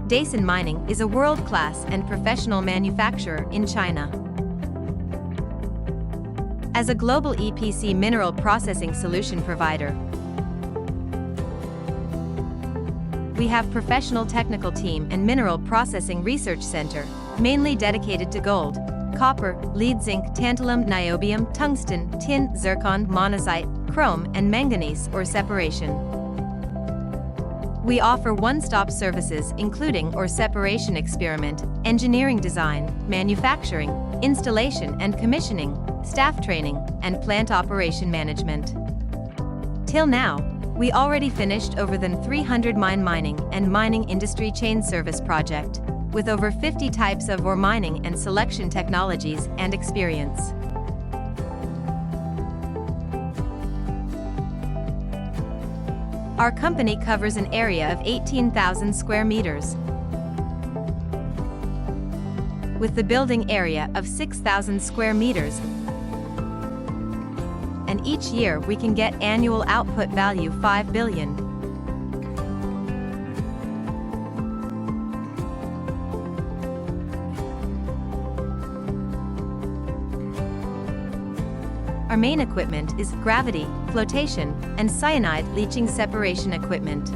Dasenmining is a world-class and professional manufacturer in China. As a global EPC mineral processing solution provider, we have professional technical team and mineral processing research center, mainly dedicated to gold, copper, lead zinc, tantalum, niobium, tungsten, tin, zircon, monazite, chrome, and manganese ore separation. We offer one-stop services including ore separation experiment, engineering design, manufacturing, installation and commissioning, staff training, and plant operation management. Till now, we already finished over than 300 mining and mining industry chain service project, with over 50 types of ore mining and selection technologies and experience. Our company covers an area of 18,000 square meters, with the building area of 6,000 square meters, and each year we can get annual output value 5 billion. Our main equipment is gravity, flotation, and cyanide leaching separation equipment.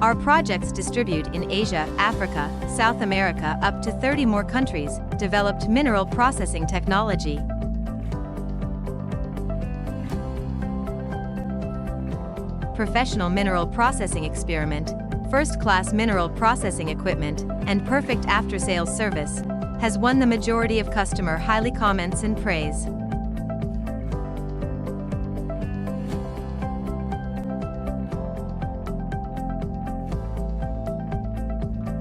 Our projects distribute in Asia, Africa, South America up to 30 more countries, developed mineral processing technology. Professional mineral processing experiment, first-class mineral processing equipment, and perfect after-sales service has won the majority of customer highly comments and praise.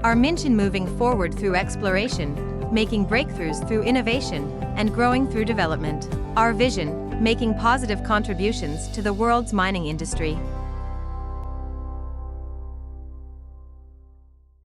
Our mission moving forward through exploration, making breakthroughs through innovation, and growing through development. Our vision, making positive contributions to the world's mining industry.